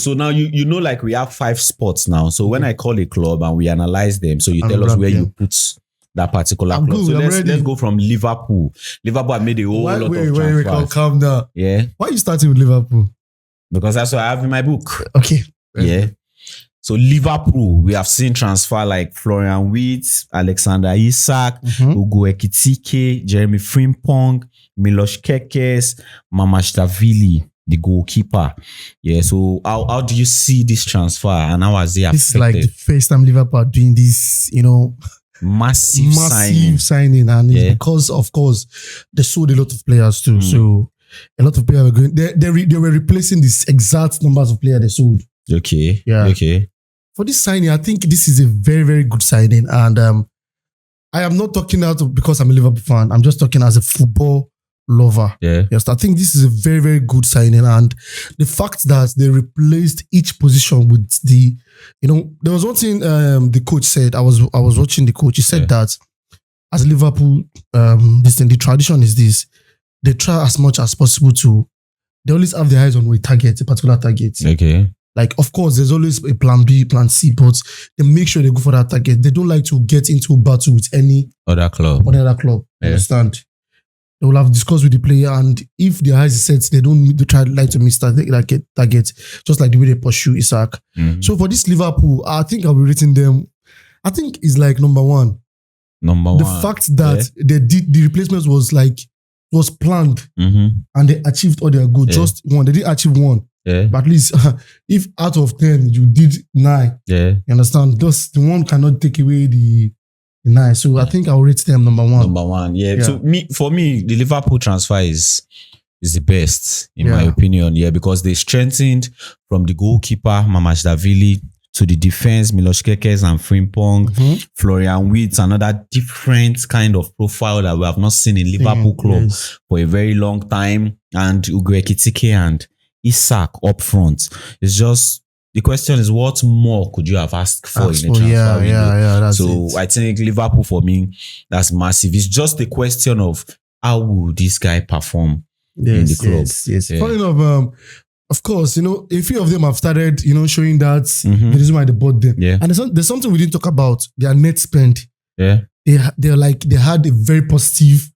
So now you know, like we have 5 spots now. So when I call a club and we analyze them, so you tell us where you put that particular club. Good, so let's go from Liverpool. Liverpool have made a whole lot of transfers. Wait, calm down. Yeah. Why are you starting with Liverpool? Because that's what I have in my book. Okay. Yeah. So Liverpool, we have seen transfer like Florian Wirtz, Alexander Isak, Ugo Ekitike, Jeremy Frimpong, Milos Kekes, Mamashvili, the goalkeeper. Yeah. So how do you see this transfer and how has it affected? This is like the first time Liverpool are doing this, massive signing, and it's because, of course, they sold a lot of players too. So a lot of players were going. They were replacing these exact numbers of players they sold. Okay. Yeah. Okay. For this signing, I think this is a very, very good signing, and I am not talking out because I'm a Liverpool fan. I'm just talking as a football lover. Yeah. Yes, I think this is a very, very good signing, and the fact that they replaced each position with the, there was one thing the coach said. I was watching the coach. He said that as Liverpool, the tradition is this: they try as much as possible to. They always have their eyes on a particular target. Okay. Like, of course, there's always a plan B, plan C, but they make sure they go for that target. They don't like to get into a battle with any other club. Understand? They will have discussed with the player, and if their eyes is set, they don't like to miss target, just like the way they pursue Isak. So for this Liverpool, I think I'll be rating them. I think it's like number one. The fact that they did the replacement was planned, and they achieved all their goals. Just one, they did achieve one. Yeah. But at least if out of 10 you did 9, you understand? Just the one cannot take away the 9. So I think I'll rate them number one. Number one, yeah. So for me, the Liverpool transfer is the best in my opinion. Yeah, because they strengthened from the goalkeeper Mamashvili to the defense, Milos Kekes and Frimpong, Florian Wirtz, another different kind of profile that we have not seen in Liverpool club for a very long time, and Ugo Ekitike and Isak up front. It's just the question is, what more could you have asked for in the transfer window? That's so I think Liverpool, for me, that's massive. It's just a question of how will this guy perform in the club. Yes. Funny enough, of course, a few of them have started, showing that the reason why they bought them. Yeah. And there's something we didn't talk about. Their net spend. Yeah. They had a very positive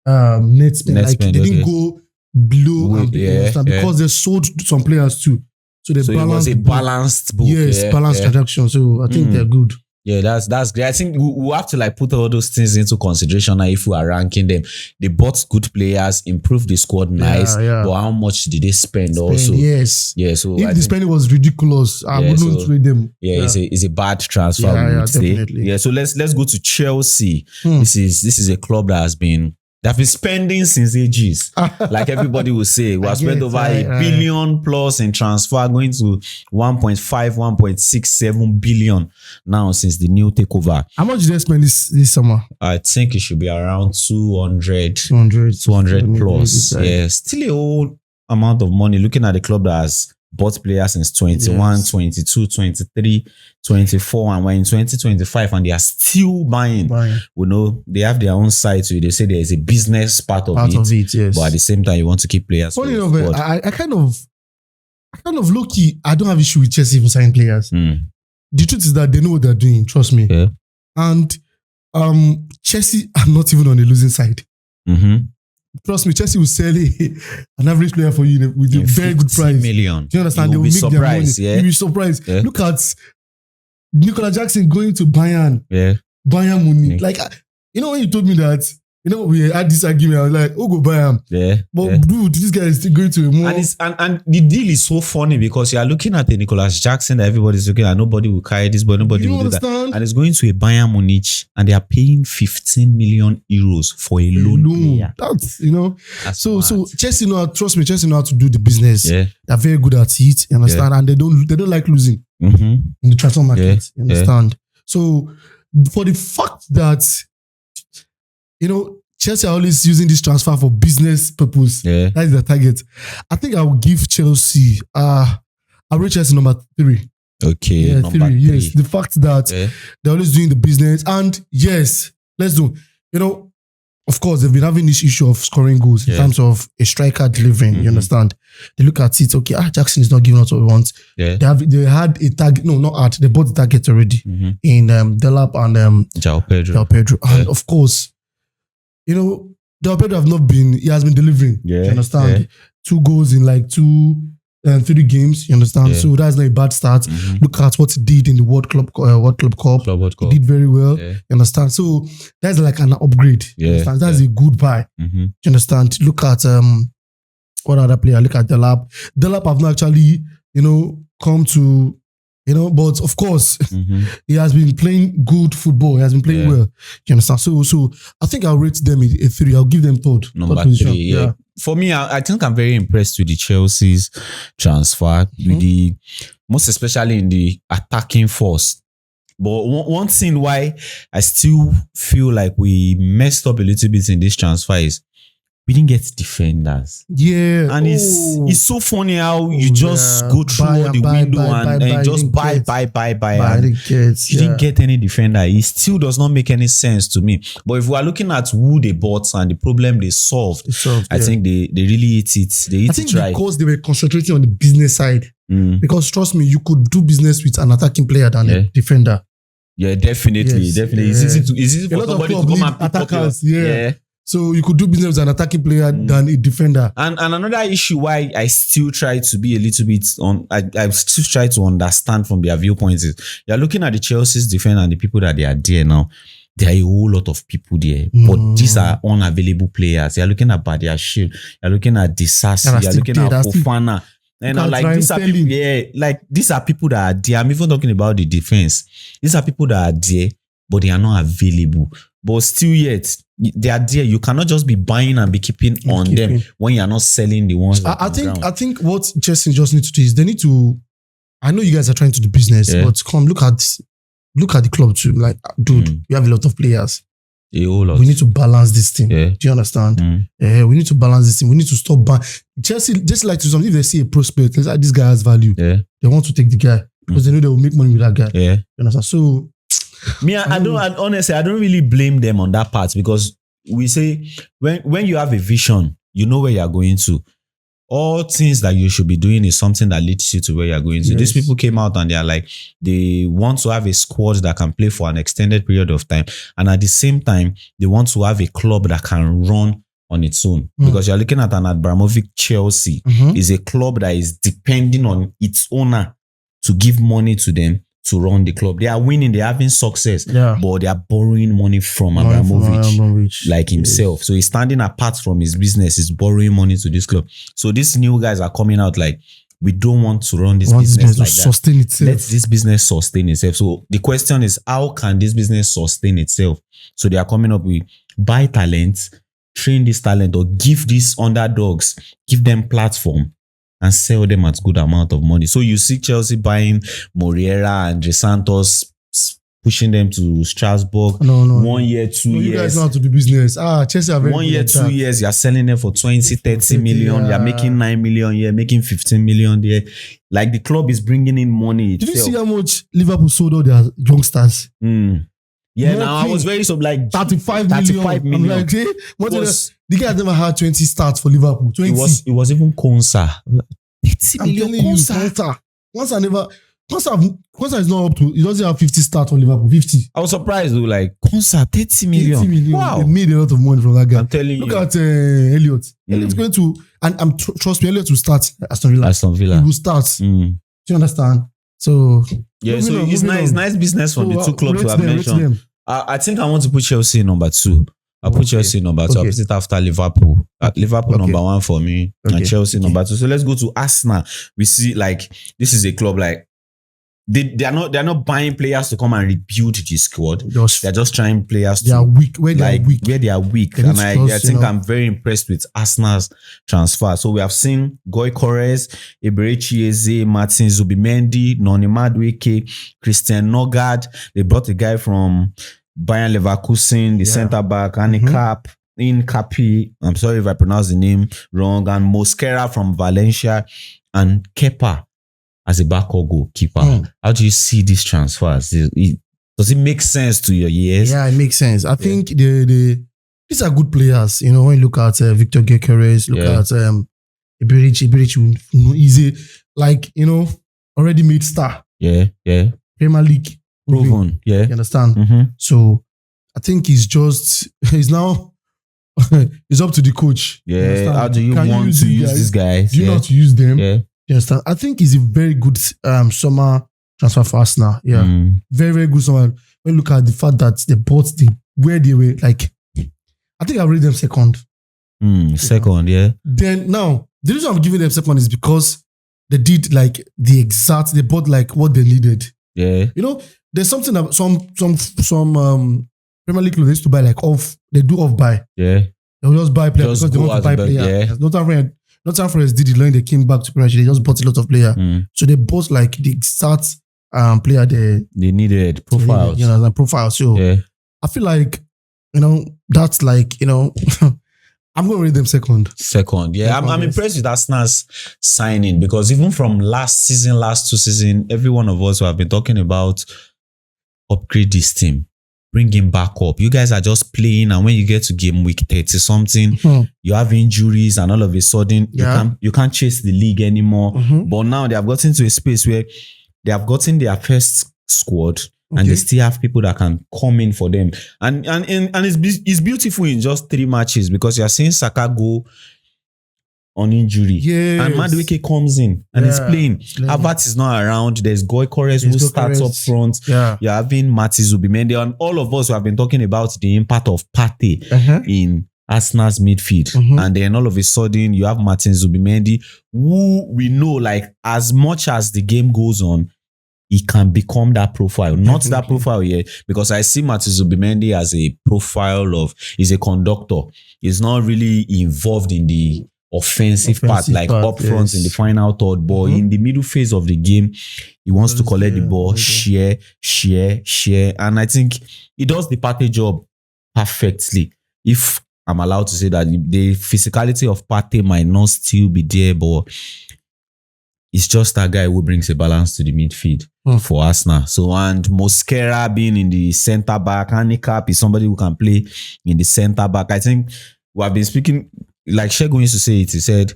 net spend. They didn't go below because they sold some players too. So it was a balanced book. Yes, balanced transaction. So I think they're good. Yeah, that's great. I think we have to put all those things into consideration now if we are ranking them. They bought good players, improved the squad nice, but how much did they spend also? Yes. Yeah, so if the spending was ridiculous, I wouldn't rate them. Yeah, it's a bad transfer. Definitely. Yeah, so let's go to Chelsea. This is a club that they've been spending since ages. Like everybody will say, we have spent over $1 billion plus in transfer, going to 1.67 billion now since the new takeover. How much did they spend this summer? I think it should be around 200 plus. Yeah, still a whole amount of money looking at the club that has bought players since 21, 22, 23, 24, and we're in 2025 and they are still buying. We know they have their own side to it. They say there is a business part of it, yes. But at the same time, you want to keep players. Funny enough, I kind of low-key, I don't have issue with Chelsea even signing players. The truth is that they know what they're doing, trust me. Yeah. And Chelsea are not even on the losing side. Trust me, Chelsea will sell an average player for you with a very good price. Million. Do you understand? They will make their money. You'll be surprised. Yeah. Look at Nicola Jackson going to Bayern. Yeah. Bayern Munich. Like, when you told me that, we had this argument, I was like, go Bayern. Yeah. But dude, this guy is still going to a more... And the deal is so funny because you are looking at a Nicolas Jackson that everybody's looking at. Nobody will carry this, but nobody will do that. And it's going to a Bayern Munich and they are paying 15 million euros for a loan player. That's, That's so Chelsea trust me, Chelsea know how to do the business. Yeah. They're very good at it, you understand? Yeah. And they don't like losing in the transfer market, you understand? So for the fact that Chelsea are always using this transfer for business purpose. Yeah. That is their target. I think I will give Chelsea, I'll rate Chelsea number 3. Okay, yeah, number 3. Yes, the fact that they're always doing the business. And yes, let's do, of course, they've been having this issue of scoring goals in terms of a striker delivering. You understand? They look at it. Okay, Jackson is not giving us what we want. Yeah. They had a target. No, not at. They bought the target already in Delap and João Pedro. João Pedro, and of course, João Pedro he has been delivering. Yeah. You understand? Yeah. 2 goals in like 3 games. You understand? Yeah. So that's not a bad start. Look at what he did in the World Club Cup. He did very well. Yeah. You understand? So that's like an upgrade. Yeah. You understand? That's a good buy. You understand? Look at what other player? Look at Delap. Delap have not actually, come to, but of course, he has been playing good football. He has been playing well. You understand? So I think I'll rate them a 3. I'll give them third. Number 3, yeah. For me, I think I'm very impressed with the Chelsea's transfer, with most especially in the attacking force. But one thing why I still feel like we messed up a little bit in this transfer is we didn't get defenders. Yeah. And it's so funny how you just go through all the window and just buy. You didn't get any defender. It still does not make any sense to me. But if we are looking at who they bought and the problem they solved, I think they really eat it. They eat it right. Because they were concentrating on the business side. Because trust me, you could do business with an attacking player than a defender. Yeah, definitely. Yes, It's easy for somebody to come and pick attackers. Yeah. So you could do business with an attacking player than a defender. And another issue why I still try to be a little bit I still try to understand from their viewpoints is you're looking at the Chelsea's defense and the people that they are there now. There are a whole lot of people there, but these are unavailable players. You're looking at Badiashile, you're looking at Disasi, you're looking at Fofana. And I'm like, these are people, these are people that are there. I'm even talking about the defense. These are people that are there, but they are not available. But still yet, they are there. You cannot just be buying and be keeping on them when you are not selling the ones that I think what Chelsea just need to do is they need to, I know you guys are trying to do business, but come look at the club too. Like, dude, we have a lot of players. A whole lot. We need to balance this thing. Yeah. Do you understand? We need to balance this thing. We need to stop buying. Chelsea, just like to something, if they see a prospect, like, this guy has value. Yeah. They want to take the guy because they know they will make money with that guy. Yeah. You understand? So, honestly, I don't really blame them on that part because we say when you have a vision, you know where you are going to. All things that you should be doing is something that leads you to where you're going to. Yes. These people came out and they are like, they want to have a squad that can play for an extended period of time. And at the same time, they want to have a club that can run on its own. Because you're looking at an Abramovich Chelsea is a club that is depending on its owner to give money to them to run the club. They are winning, they're having success, but they are borrowing money from Abramovich, like himself. So he's standing apart from his business, he's borrowing money to this club. So these new guys are coming out like, we don't want to run this business like that. Sustain itself. Let this business sustain itself. So the question is, how can this business sustain itself? So they are coming up with buy talent, train this talent, or give these underdogs, give them platform and sell them at good amount of money. So you see Chelsea buying Moriera and Dre Santos, pushing them to Strasbourg. No. 1 year, 2 years. You guys know how to do business. Chelsea are very 1 year, 2 years, you're selling them for 20, 30 million. You're making 9 million here, making 15 million there. Like the club is bringing in money itself. Did you see how much Liverpool sold all their youngsters? Yeah, now I was very 35 million. I'm like, hey, the guy never had 20 starts for Liverpool. 20. It was even Konsa. 30 million Konsa. Konsa is not up to, he doesn't have 50 starts for Liverpool. 50. I was surprised though, like Konsa, 30 million. 30 million. Wow. They made a lot of money from that guy. I'm telling you. Look at Elliot. Elliot's going to, and trust me, Elliot will start Aston Villa. He will start. Do you understand? So it's nice business from the two clubs we have mentioned. I think I want to put Chelsea in number 2. I'll put Chelsea in number 2. I'll put it after Liverpool. Liverpool number 1 for me, and Chelsea number 2. So let's go to Arsenal. We see like this is a club like they're not buying players to come and rebuild the squad. They're just trying players they are weak where they are weak. And I think I'm very impressed with Arsenal's transfer. So we have seen Gyökeres, Eberechi Eze, Martin Zubimendi, Noni Madueke, Christian Nogard. They brought a guy from Bayern Leverkusen, the centre back, Incapi. I'm sorry if I pronounce the name wrong, and Mosquera from Valencia, and Kepa as a backup goalkeeper. How do you see these transfers? Does it make sense to your ears? Yeah, it makes sense. I think the these are good players. You know, when you look at Victor Gyökeres, look at Iberici, easy, like, you know, already made star. Yeah. Premier League. Proven. Yeah. You understand? Mm-hmm. So I think he's now, it's up to the coach. Yeah. How do you want to use these guys? Do you know how to use them? Yeah. You understand? I think he's a very good summer transfer for Arsenal. Yeah. Very, very good summer. When you look at the fact that they bought where they were, like, I think I rate them second. Second, yeah. Then now, the reason I'm giving them second is because they did like they bought like what they needed. Yeah. You know, there's something that some Premier League clubs used to buy like they do off buy. Yeah. They'll just buy players because they want to buy players. Yeah. Not time for us did it when they came back to Premier League. They just bought a lot of players. So they bought like the exact player they needed profiles. You know, like profiles. So yeah. I feel like, you know, that's like, you know, I'm going to rate them second. Yeah. I'm impressed with Arsenal's signing because even from last 2 seasons, every one of us who have been talking about upgrade this team, bring him back up. You guys are just playing, and when you get to game week 30 something, you have injuries, and all of a sudden you can't chase the league anymore. But now they have gotten to a space where they have gotten their first squad. And they still have people that can come in for them. And it's beautiful in just 3 matches because you're seeing Saka go on injury. Yes. And Madueke comes in and he's playing. Havertz is not around. There's Gyökeres who starts up front. Yeah. You're having Matty Zubimendi. And all of us who have been talking about the impact of Partey in Arsenal's midfield. And then all of a sudden you have Martin Zubimendi, who we know, like, as much as the game goes on, he can become that profile. Not that profile yet, because I see Martin Zubimendi as a profile of, he's a conductor. He's not really involved in the offensive part, like up front in the final third, but in the middle phase of the game, he wants to collect the ball, share. And I think he does the Partey job perfectly. If I'm allowed to say that, the physicality of Partey might not still be there, but it's just that guy who brings a balance to the midfield for Arsenal. So, and Mosquera being in the centre back, handicap is somebody who can play in the centre back. I think we have been speaking, like Shegun used to say it, he said,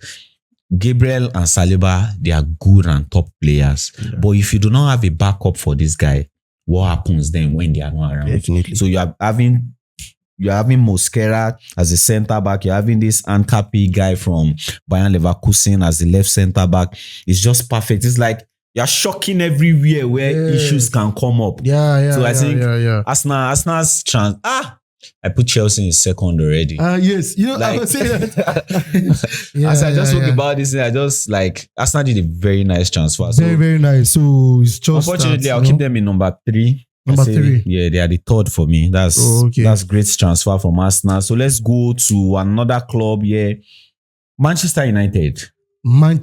Gabriel and Saliba, they are good and top players. Yeah. But if you do not have a backup for this guy, what happens then when they are not around? Definitely. So you're having Mosquera as a centre back. You're having this Ankapi guy from Bayern Leverkusen as the left centre back. It's just perfect. It's like you're shocking everywhere where issues can come up. So I think Arsenal's chance. I put Chelsea in second already. Yes, you know, like, I would say that. As I just spoke about this, I just like Arsenal did a very nice transfer. Very, very nice. So it's just unfortunately, I'll keep them in number 3. Number 3. Yeah, they are the third for me. That's great transfer from Arsenal. So let's go to another club here. Manchester United. They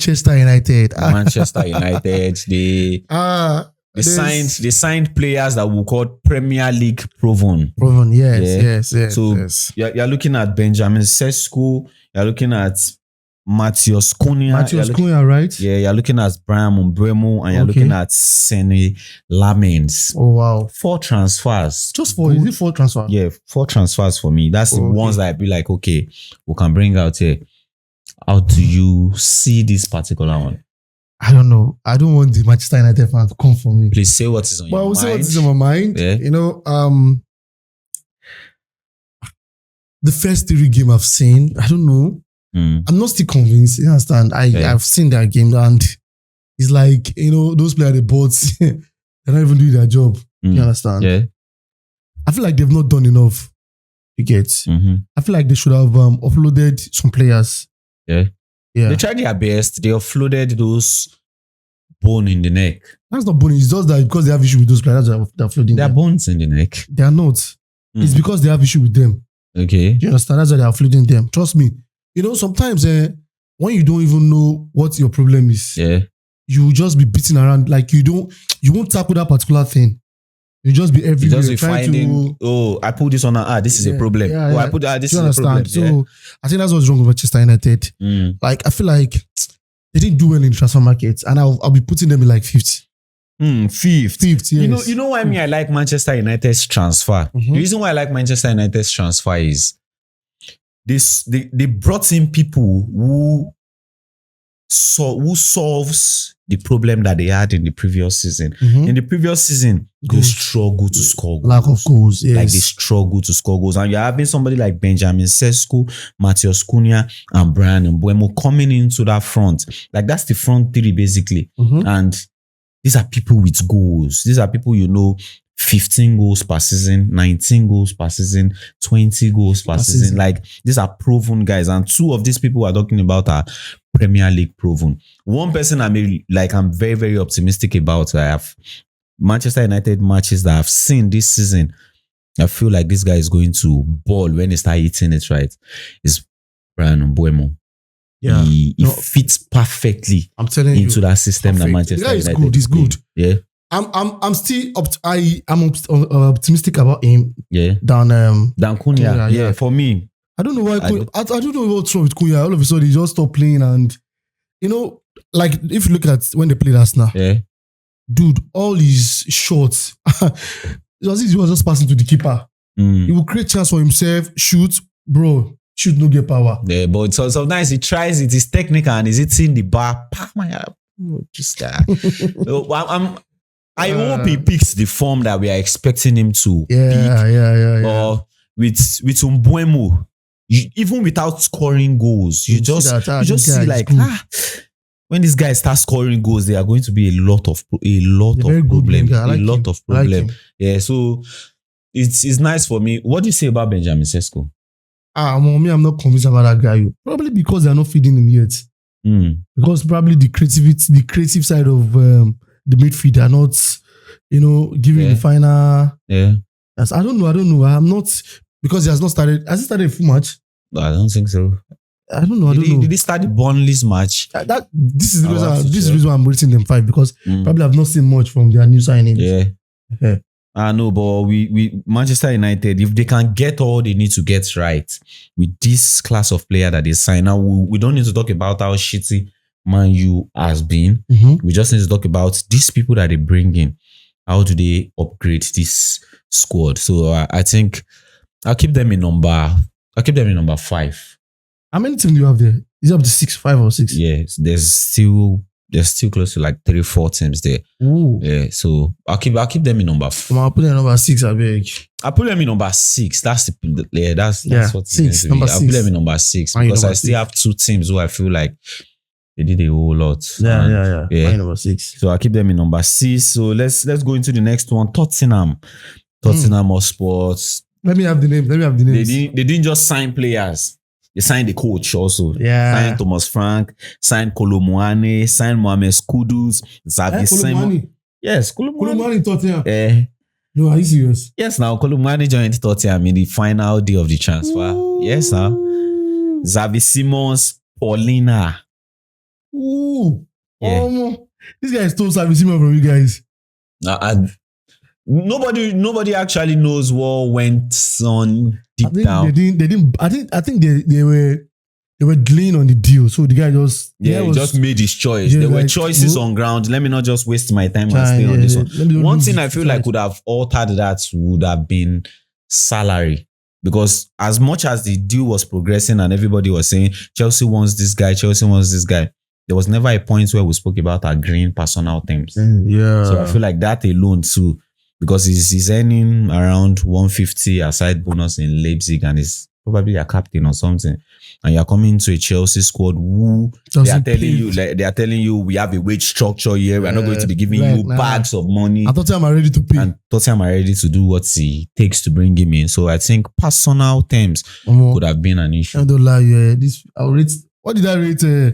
signed players that we call Premier League proven. Yes. So you're looking at Benjamin Sesko. You're looking at Matheus Cunha, right? Yeah, you're looking at Brian Mbeumo, and you're looking at Senne Lammens. Oh wow! 4 transfers. Just 4? Is it 4 transfers? Yeah, 4 transfers for me. That's the ones that I'd be like, okay, we can bring out here. How do you see this particular one? I don't know. I don't want the Manchester United fan to come for me. Please say what is on your mind. Well, I will say what is on my mind. Yeah. You know, the first 3 games I've seen, I don't know. I'm not still convinced. You understand? I've seen that game, and it's like, you know, those players, the bots, they're not even doing their job. You understand? Yeah. I feel like they've not done enough. You get? I feel like they should have offloaded some players. Yeah. They tried their best. They offloaded those bone in the neck. That's not bone. It's just that because they have issue with those players, they're offloading. There are bones in the neck. They are not. It's because they have issue with them. Okay. You understand? That's why they're offloading them. Trust me. You know, sometimes when you don't even know what your problem is, you will just be beating around. Like you won't tackle that particular thing. You just be everywhere. You just be finding, I put this on, this is a problem. I put this is a problem. So I think that's what's wrong with Manchester United. Like I feel like they didn't do well in the transfer market, and I'll be putting them in like 5th. 5th, yes. You know why I like Manchester United's transfer? The reason why I like Manchester United's transfer is they brought in people who solves the problem that they had in the previous season. In the previous season, they struggle to score goals. Lack of goals, yes. Like they struggle to score goals. And you're having somebody like Benjamin Sesko, Matheus Cunha, and Bryan Mbeumo coming into that front. Like that's the front three basically. And these are people with goals. These are people 15 goals per season, 19 goals per season, 20 goals per season. Like these are proven guys. And two of these people we're talking about are Premier League proven. One person I'm very, very optimistic about. I have Manchester United matches that I've seen this season. I feel like this guy is going to ball when he starts hitting it right. Is Bryan Mbeumo. Yeah, he fits perfectly. I'm telling into that system that Manchester United. Good. He's good. Yeah. I'm still optimistic about him. Yeah. Than Cunha. Yeah. For me, I don't know why. I don't know what's wrong with Cunha. All of a sudden, he just stopped playing, and like if you look at when they played Arsenal, dude, all his shots, he was just passing to the keeper. He will create chance for himself, shoot, shoot, no get power. Yeah, but sometimes he tries it. It's technical and he's hitting the bar. This guy. I hope he picks the form that we are expecting him to pick. Yeah. Or with Mbeumo, even without scoring goals, you just see like when these guys start scoring goals, there are going to be a lot of problem. Yeah, so it's nice for me. What do you say about Benjamin Sesko? Me, I'm not convinced about that guy. Probably because they're not feeding him yet. Because probably the creative side of the midfield are not, giving the final. Yeah. Yes, I don't know. I'm not, because he has not started. Has he started a full match? I don't think so. I don't know. Did he start the Burnley's match? This is the reason why I'm rating them 5, because probably I've not seen much from their new signings. Yeah. I know, but we Manchester United, if they can get all they need to get right with this class of player that they sign, now we don't need to talk about how shitty Man U has been. We just need to talk about these people that they bring in. How do they upgrade this squad? So I think I'll keep them in number 5. How many teams do you have there? Is it up to 6, 5 or 6? Yes, there's still close to like 3-4 teams there. Ooh. Yeah, so I'll keep them in number 4. I'll put them in number 6, I beg. I'll put them in number 6. That's what 6. Number 6. I'll put them in number 6 because I still have 2 teams who I feel like they did a whole lot. Yeah. Number 6. So I'll keep them in number 6. So let's go into the next one. Tottenham Hotspur. Let me have the names. They didn't just sign players. They signed the coach also. Yeah. Signed Thomas Frank, signed Kolo Muani, signed Mohamed Kudus, Xavi Simons. Yes, Kolo Muani Tottenham. No, are you serious? Yes, now Kolo Muani joined Tottenham in the final day of the transfer. Ooh. Yes, now. Xavi Simons, Paulina. Ooh. Yeah. This guy stole Xavi Simons from you guys. Nobody actually knows what went on deep down. They didn't. I think they were delaying on the deal, so the guy just he just made his choice. There were choices on ground. Let me not just waste my time and stay on this one. One thing I feel like would have altered that would have been salary, because as much as the deal was progressing and everybody was saying Chelsea wants this guy, there was never a point where we spoke about agreeing personal terms. So I feel like that alone too. Because he's earning around 150 aside bonus in Leipzig and is probably a captain or something. And you're coming to a Chelsea squad who they are telling you we have a wage structure here. We're not going to be giving you bags of money. And Tottenham are ready to pay. And Tottenham are ready to do what it takes to bring him in. So I think personal terms could have been an issue. I don't lie. What did I rate? I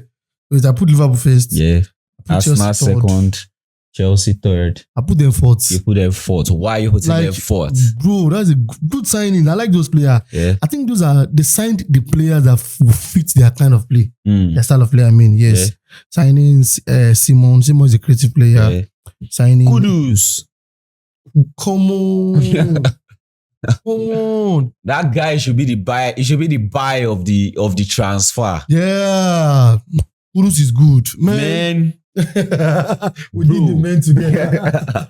put Liverpool first. Yeah. Arsenal second. Chelsea third. I put them fourth. You put them fourth. Why are you putting them fourth? Bro, that's a good signing. I like those players. Yeah. I think they signed the players that fit their kind of play. Their style of play, I mean. Yes. Yeah. Signing Simon. Simon is a creative player. Yeah. Signing Kudus. Come on. Come on. That guy should be the buyer. He should be the buyer of the transfer. Yeah. Kudus is good. Man. We need the men together.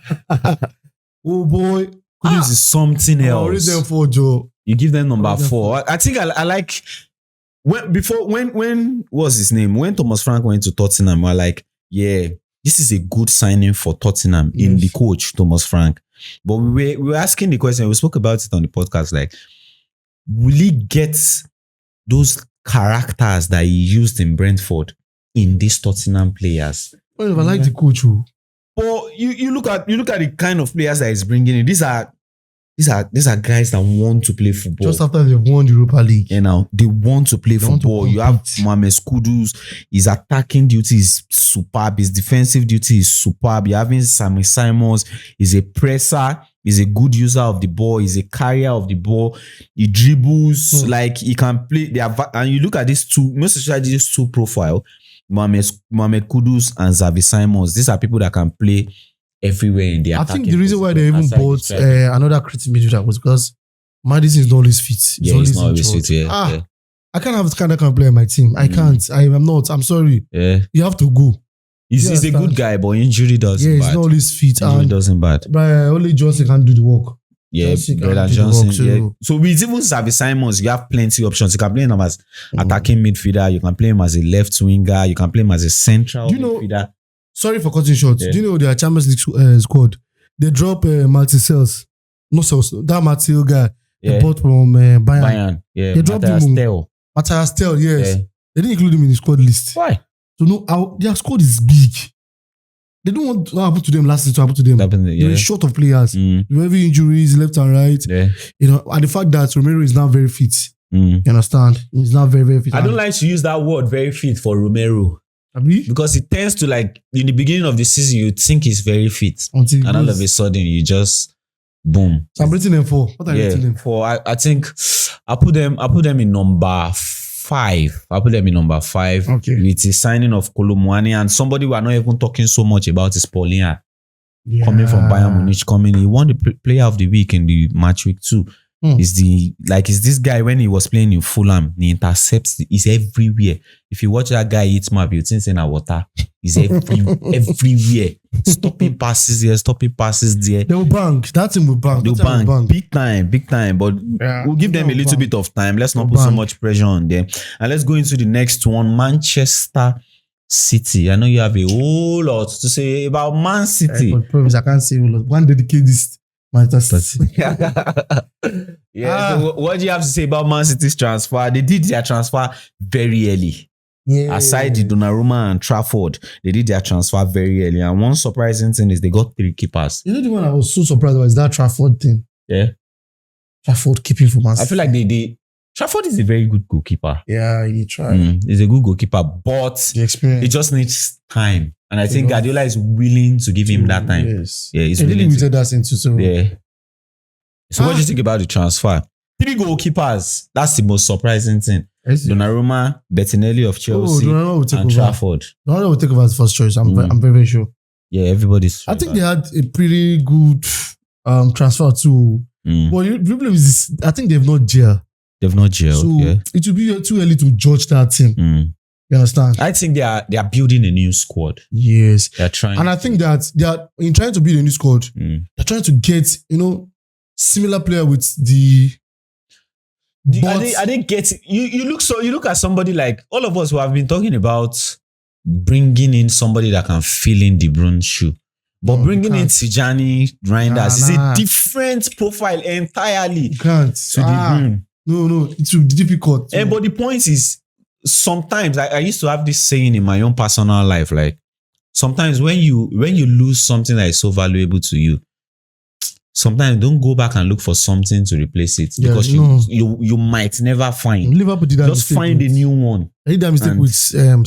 Oh boy. Kudus is something else. I'll rate them 4, Joe. You give them number 4. I think I like when what's his name? When Thomas Frank went to Tottenham, we're like, yeah, this is a good signing for Tottenham in the coach, Thomas Frank. But we were asking the question, we spoke about it on the podcast, like, will he get those characters that he used in Brentford in these Tottenham players? Well, I like the coach. But you look at the kind of players that he's bringing in. These are guys that want to play football. Just after they've won the Europa League. You know, they want to play football. You have Mohamed Kudus. His attacking duty is superb. His defensive duty is superb. You're having Sammy Simons. He's a presser. He's a good user of the ball. He's a carrier of the ball. He dribbles. Like, he can play. And you look at these two, most especially these two profile, Mohamed Kudus and Xavi Simons. These are people that can play everywhere in the attacking. I think the reason why they even bought another creative midfielder was because Madison is not always fit. He's not always fit. Yeah. I can't have this kind of player in my team. I can't. I'm not. I'm sorry. Yeah. You have to go. He's a good guy, but injury does him bad. He's not always fit. Injury doesn't bad. Only Johnson can do the work. Yeah, Johnson. Yeah. So with even Xavi Simons, you have plenty of options. You can play him as attacking midfielder. You can play him as a left winger. You can play him as a central midfielder. Sorry for cutting short. Do you know their Champions League squad? They drop Martin Sels. No Sels. That Martin guy. They bought from Bayern. Yeah. They dropped him. Matthias Tel, yes. Yeah. They didn't include him in the squad list. Why? So no, their squad is big. They don't want what happened to them last season to happen to them. They're short of players. They have heavy injuries left and right. Yeah. You know, and the fact that Romero is not very fit. You understand? He's not very, very fit. I don't like to use that word very fit for Romero. Because it tends to, like, in the beginning of the season, you think he's very fit. And all of a sudden you just boom. So I'm rating them 4. What are you rating them? 4. I think I put them in number 5. I put them in number 5. Okay. With the signing of Kolo Muani, and somebody we are not even talking so much about is Paulinho. Yeah. Coming from Bayern Munich, he won the player of the week in the match week 2. Is this guy when he was playing in Fulham, he intercepts, he's everywhere. If you watch that guy eat map, you think saying water. He's everywhere. Stopping passes here, stopping passes there. They will bank. That team will bank. They'll bank. Big time. But we'll give them a little bit of time. Let's not put so much pressure on them. And let's go into the next one. Manchester City. I know you have a whole lot to say about Man City. But promise, I can't say a lot. One dedicate this Manchester City. So what do you have to say about Man City's transfer? They did their transfer very early. Yeah. Aside the Donnarumma and Trafford, they did their transfer very early. And one surprising thing is they got 3 keepers. You know the one I was so surprised about is that Trafford thing. Yeah. Trafford keeping for Man City. I feel like Trafford is a very good goalkeeper. Yeah, he tried. He's a good goalkeeper, but the experience. It just needs time. And I think Guardiola is willing to give him that time. Yes. Yeah, he's willing to that into. So yeah. So what do you think about the transfer? 3 goalkeepers. That's the most surprising thing. Donnarumma, Bettinelli of Chelsea, and Trafford. Donnarumma will take over as first choice. I'm very, very sure. Yeah, everybody's. I think they had a pretty good transfer too. But the problem is this, I think they've not gelled. So it will be too early to judge that team. You understand? I think they are building a new squad. Yes. They're trying. And I think that they are in trying to build a new squad. They're trying to get, similar player with the. I didn't get it. You look at somebody like all of us who have been talking about bringing in somebody that can fill in De Bruyne's shoe. But bringing in Tijani Reinders is a different profile entirely. You can't. To De Bruyne. No, it will be difficult. But the point is, sometimes I used to have this saying in my own personal life, like sometimes when you lose something that is so valuable to you, sometimes don't go back and look for something to replace it because you might never find. Liverpool did that. Just find a new one. I did that mistake with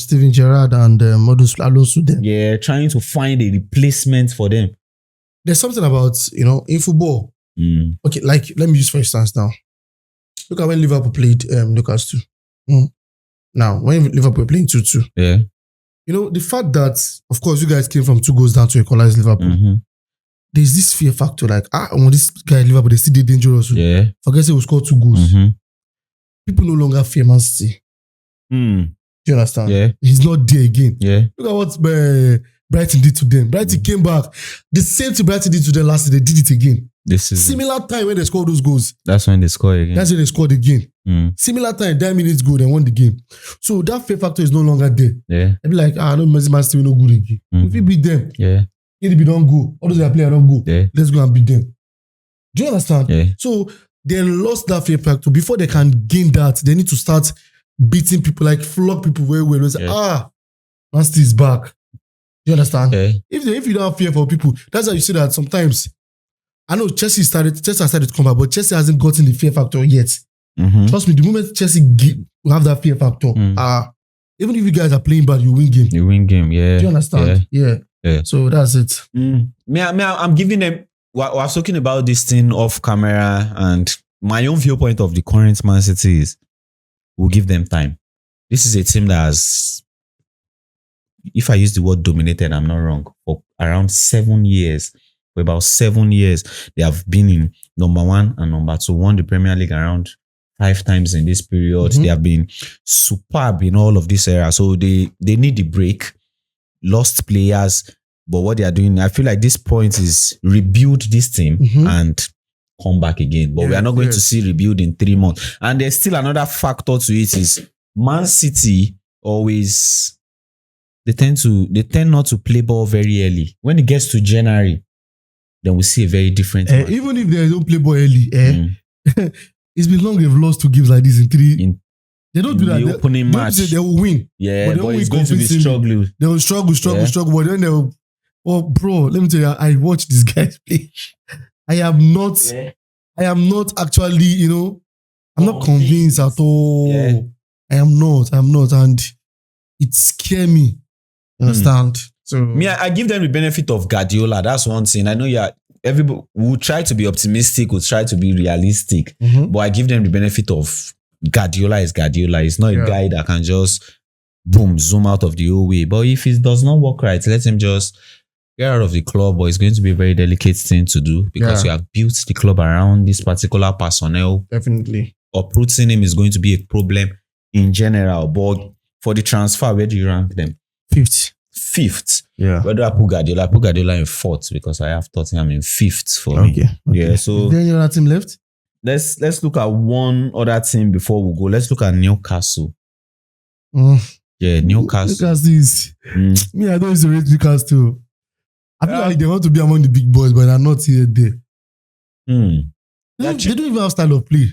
Steven Gerrard and Modus Alonso. Yeah, trying to find a replacement for them. There's something about in football. Okay, like let me use for instance now. Look at when Liverpool played Newcastle. Now, when Liverpool playing 2-2. Yeah. The fact that, of course, you guys came from 2 goals down to equalize Liverpool. There's this fear factor, like, this guy Liverpool, they still did dangerous. Yeah. Forget they will score 2 goals. People no longer fear Man City. Do you understand? Yeah. He's not there again. Yeah. Look at what Brighton did to them. Brighton came back. The same thing Brighton did to them last year, they did it again. This is Similar time when they scored those goals. That's when they score again. That's when they scored again. Similar time, 9 minutes goal, they won the game. So that fear factor is no longer there. Yeah. I'd be like, no, Man City no good again. If we beat them, Yeah. KDB don't go. All those that play don't go. Yeah. Let's go and beat them. Do you understand? Yeah. So they lost that fear factor. Before they can gain that, they need to start beating people, like flog people very well. Say, Man City is back. Do you understand? Yeah. If you don't have fear for people, that's how you see that sometimes. I know Chelsea started to come back, but Chelsea hasn't gotten the fear factor yet. Trust me, the moment Chelsea have that fear factor, even if you guys are playing bad, you win game. You win game, yeah. Do you understand? Yeah. So that's it. I'm giving them. We're talking about this thing off camera, and my own viewpoint of the current Man City is, we'll give them time. This is a team that has, if I use the word dominated, I'm not wrong, for around 7 years. For about 7 years, they have been in number 1 and number 2, won the Premier League around 5 times in this period. They have been superb in all of this era. So they need the break. Lost players, but what they are doing, I feel like this point is rebuild this team and come back again. But we are not going to see rebuild in 3 months. And there's still another factor to it is Man City always, they tend not to play ball very early. When it gets to January, then we see a very different even if they don't play ball early, it's been long they've lost 2 games like this in 3. They don't do that. The opening match. They will win. Yeah, but it's going to be struggling. They will struggle. But then they will, bro, let me tell you, I watch these guys play. I am not actually, I'm not convinced at all. Yeah. I am not. And it scares me. You understand? So I give them the benefit of Guardiola. That's one thing. I know everybody will try to be optimistic, will try to be realistic, but I give them the benefit of Guardiola is Guardiola. It's not a guy that can just zoom out of the whole way. But if it does not work right, let him just get out of the club. But it's going to be a very delicate thing to do because you have built the club around this particular personnel. Definitely. Uprooting him is going to be a problem in general. But for the transfer, where do you rank them? 5th. Yeah. Where do I put Guardiola? I put Guardiola in 4th because I have Tottenham in 5th for me. Okay. Yeah. So is there any other team left? Let's look at one other team before we go. Let's look at Newcastle. Yeah, Newcastle. Newcastle is me. I don't used to rate Newcastle. I feel like they want to be among the big boys, but they're not here there. They don't even have style of play.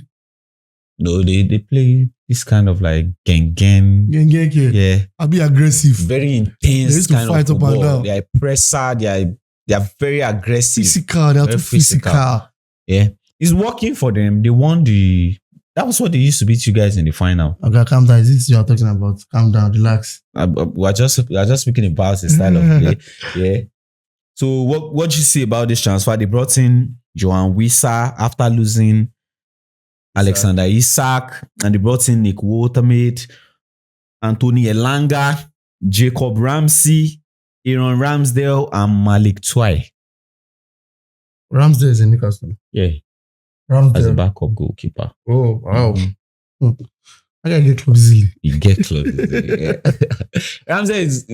No, they play this kind of like gang. Yeah. I'll be aggressive. Very intense kind of football. They are presser. They are very aggressive. Physical. They are too physical. Yeah. It's working for them. They won that was what they used to beat you guys in the final. Okay, calm down. Is this you are talking about? Calm down, relax. We're just speaking about the style of play. Yeah. So what you see about this transfer? They brought in Johan Wissa after losing Alexander Isak, and they brought in Nick Watermaid, Anthony Elanga, Jacob Ramsey, Aaron Ramsdale, and Malik Twai. Ramsdale is in Newcastle. Yeah. Ramsdale. As a backup goalkeeper. Oh, wow. I gotta get close easily. You get close easily. Yeah. Ramsdale is,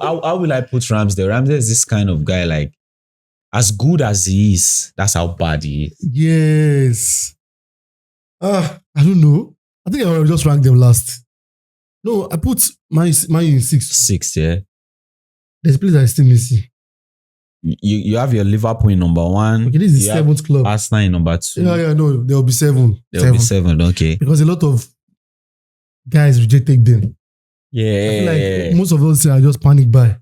how will I put Ramsdale? Ramsdale is this kind of guy, like, as good as he is, that's how bad he is. Yes. I don't know. I think I will just rank them last. No, I put mine in 6th. 6th, yeah. There's a place I still missing. You have your Liverpool in number 1. Okay, this is the 7th club. Arsenal in number 2. Yeah, no, there will be 7. There will be 7, okay. Because a lot of guys rejected them. Yeah. I feel like most of those are just panic buy.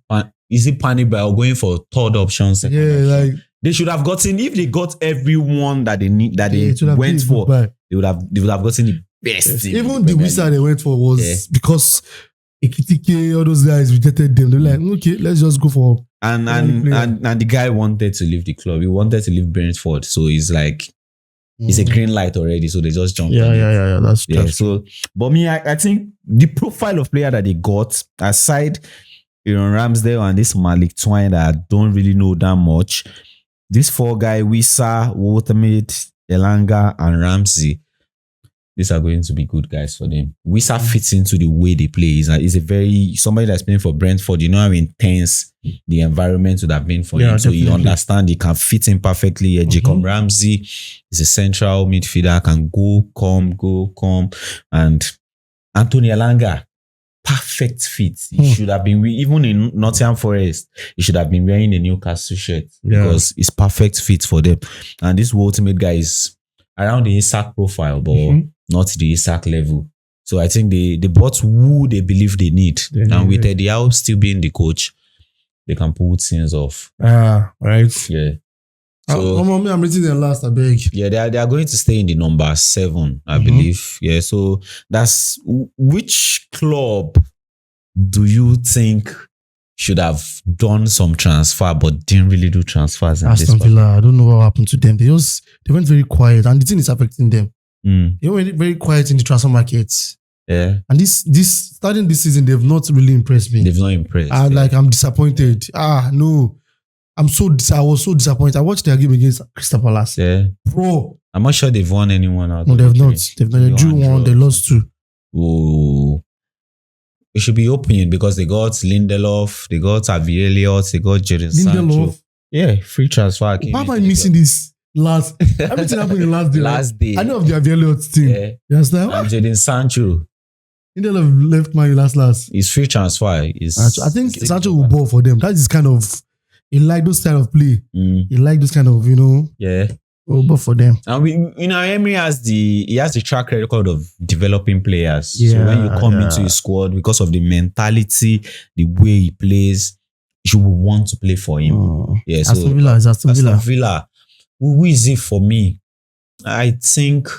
Is it panic buy or going for third option? Like they should have gotten, if they got everyone that they need, that they went for, they would have gotten the best. Yes. Even the Wizard they went for was because Ekitike, all those guys rejected them. They're like, okay, let's just go for. And the guy wanted to leave the club. He wanted to leave Brentford, so he's like, it's a green light already. So they just jumped. Yeah. That's true. So, but me, I think the profile of player that they got, aside Aaron Ramsdale and this Malik Twine that I don't really know that much, this 4 guy, Wissa, Watermaid, Elanga, and Ramsey, these are going to be good guys for them. Wissa fits into the way they play. He's a very somebody that's playing for Brentford. You know how intense the environment would have been for him. So you understand he can fit in perfectly. Jacob Ramsey is a central midfielder, can go, come. And Anthony Elanga, perfect fit. He should have been, even in Nottingham Forest, he should have been wearing a Newcastle shirt because it's perfect fit for them. And this ultimate guy is around the Isak profile, but not the Isak level. So I think they bought who they believe they need. And with Eddie Howe still being the coach, they can pull things off. Right. Yeah. So I'm rating them last, I beg. Yeah, they are going to stay in the number 7, I believe. Yeah, so that's which club do you think should have done some transfer but didn't really do transfers? Aston Villa, I don't know what happened to them. They went very quiet, and the thing is affecting them. They went very quiet in the transfer markets. Yeah. And this starting this season, they've not really impressed me. They've not impressed. I'm disappointed. No. I was so disappointed. I watched their game against Crystal Palace. Yeah. Bro. I'm not sure they've won anyone out. No, they've not. They drew 1, they lost 2. Oh. It should be open because they got Lindelof, they got Xavi Elliott, they got Jadon Sancho. Yeah, free transfer. Why am I missing this last? Everything happened in the last day. Last day. I know of the Xavi Elliott team. Yeah. You understand? And Jadon Sancho. Lindelof left Man last. It's free transfer. I think Sancho will ball for them. That is kind of, he like those kind of play. He like those kind of, Yeah. But for them. And Emery has the track record of developing players. Yeah, so when you come into his squad, because of the mentality, the way he plays, you will want to play for him. Yeah, so Aston Villa. Who is it for me? I think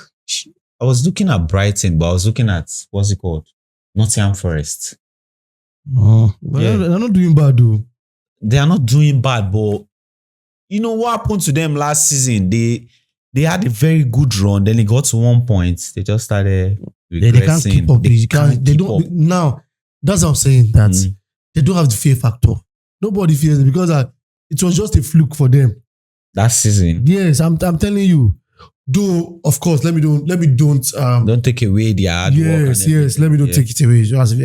I was looking at Brighton, but I was looking at what's it called? Nottingham Forest. But they're not doing bad though. They are not doing bad, but you know what happened to them last season? They had a very good run. Then it got to one point. They just started regressing. They can't keep up. They don't. Now, that's what I'm saying. That they don't have the fear factor. Nobody fears it because it was just a fluke for them. That season. Yes, I'm telling you. Though, of course, let me don't take away their hard work. Yes, let me don't take it away. Just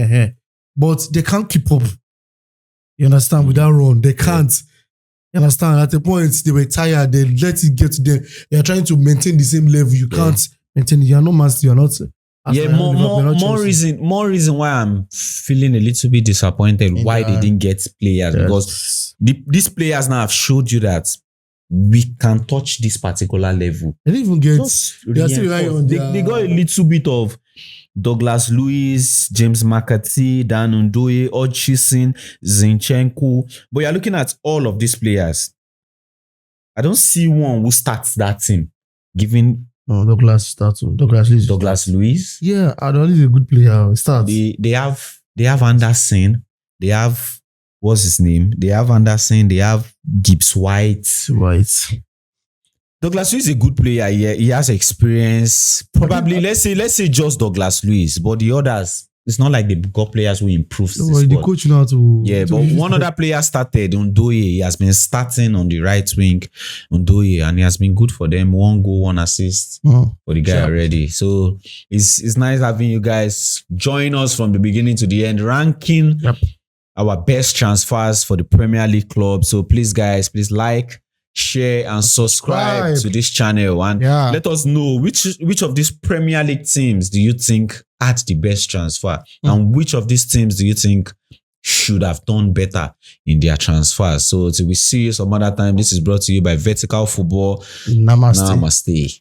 but they can't keep up. You understand? With that run, they can't. You understand? At the point they were tired, they let it get to them. They are trying to maintain the same level. You can't maintain it. You are not master. You are not. More reason why I'm feeling a little bit disappointed why they didn't get players because these players now have showed you that we can touch this particular level. They didn't even get. They are still relying on they got a little bit of Douglas Luiz, James McCarthy, Dan Ndoye, Hodgson, Zinchenko. But you're looking at all of these players. I don't see one who starts that team. Given Douglas Luiz. Yeah, Adonis is a good player. Starts. They have Anderson. They have what's his name? They have Anderson. They have Gibbs White. Douglas Luiz is a good player. He has experience. Probably, let's say just Douglas Luiz, but the others, it's not like they got players who improve. The coach now to. Yeah, but one other player started, Ndoye. He has been starting on the right wing, Ndoye, and he has been good for them. 1 goal, 1 assist for the guy already. So it's nice having you guys join us from the beginning to the end, ranking our best transfers for the Premier League club. So please, guys, please like, share and subscribe to this channel and let us know which of these Premier League teams do you think had the best transfer and which of these teams do you think should have done better in their transfers. So till we see you some other time, this is brought to you by Vertical Football. Namaste.